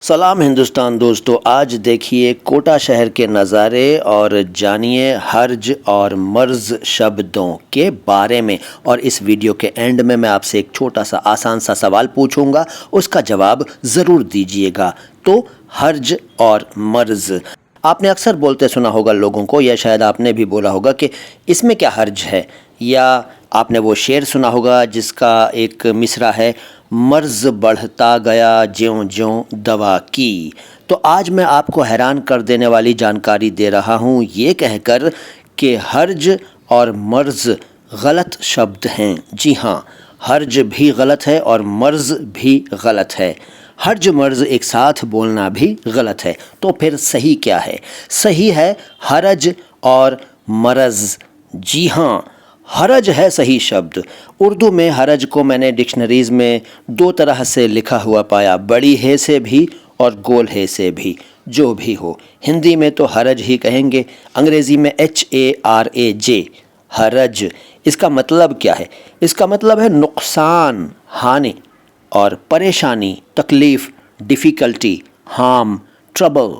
सलाम हिंदुस्तान दोस्तों, आज देखिए कोटा शहर के नज़ारे और जानिए हर्ज और मर्ज शब्दों के बारे में। और इस वीडियो के एंड में मैं आपसे एक छोटा सा आसान सा सवाल पूछूंगा, उसका जवाब ज़रूर दीजिएगा। तो हर्ज और मर्ज आपने अक्सर बोलते सुना होगा लोगों को, या शायद आपने भी बोला होगा कि इसमें क्या हर्ज है। या आपने वो शेर सुना होगा जिसका एक मिसरा है, मर्ज बढ़ता गया ज्यों ज्यों दवा की। तो आज मैं आपको हैरान कर देने वाली जानकारी दे रहा हूँ ये कहकर कि हर्ज और मर्ज गलत शब्द हैं। जी हाँ, हर्ज भी गलत है और मर्ज भी गलत है। हर्ज मर्ज एक साथ बोलना भी गलत है। तो फिर सही क्या है? सही है हरज और मरज। जी हाँ, हरज है सही शब्द। उर्दू में हरज को मैंने डिक्शनरीज़ में दो तरह से लिखा हुआ पाया, बड़ी हे से भी और गोल हे से भी। जो भी हो, हिंदी में तो हरज ही कहेंगे, अंग्रेज़ी में HARAJ, हरज। इसका मतलब क्या है? इसका मतलब है नुकसान, हानि और परेशानी, तकलीफ़, डिफ़िकल्टी, हार्म, ट्रबल।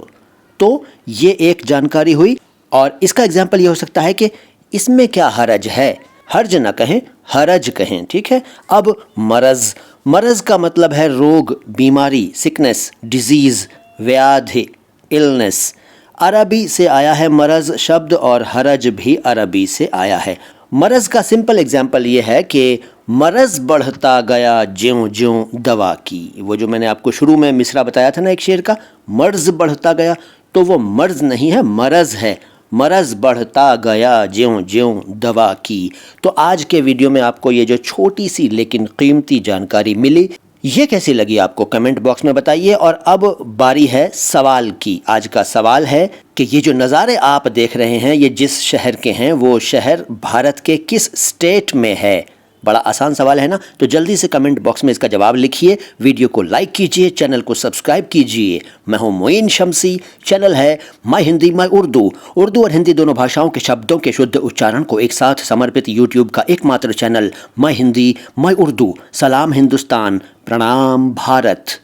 तो ये एक जानकारी हुई। और इसका एग्जाम्पल ये हो सकता है कि इसमें क्या हरज है। हर्ज ना कहें, हरज कहें, ठीक है। अब मरज़, मरज़ का मतलब है रोग, बीमारी, सिकनेस, डिजीज़, व्याधि, इलनेस। अरबी से आया है मरज़ शब्द और हरज भी अरबी से आया है। मरज़ का सिंपल एग्जाम्पल ये है कि मरज़ बढ़ता गया ज्यों ज्यों दवा की। वो जो मैंने आपको शुरू में मिसरा बताया था ना एक शेर का, मर्ज़ बढ़ता गया, तो वो मर्ज़ नहीं है, मरज़ है। मरज़ बढ़ता गया ज्यों ज्यों दवा की। तो आज के वीडियो में आपको ये जो छोटी सी लेकिन कीमती जानकारी मिली, ये कैसी लगी आपको कमेंट बॉक्स में बताइए। और अब बारी है सवाल की। आज का सवाल है कि ये जो नज़ारे आप देख रहे हैं, ये जिस शहर के हैं, वो शहर भारत के किस स्टेट में है? बड़ा आसान सवाल है ना? तो जल्दी से कमेंट बॉक्स में इसका जवाब लिखिए, वीडियो को लाइक कीजिए, चैनल को सब्सक्राइब कीजिए। मैं हूं मोइन शम्सी, चैनल है माय हिंदी माय उर्दू। उर्दू और हिंदी दोनों भाषाओं के शब्दों के शुद्ध उच्चारण को एक साथ समर्पित यूट्यूब का एकमात्र channel my Hindi my Urdu. सलाम हिंदुस्तान, प्रणाम भारत।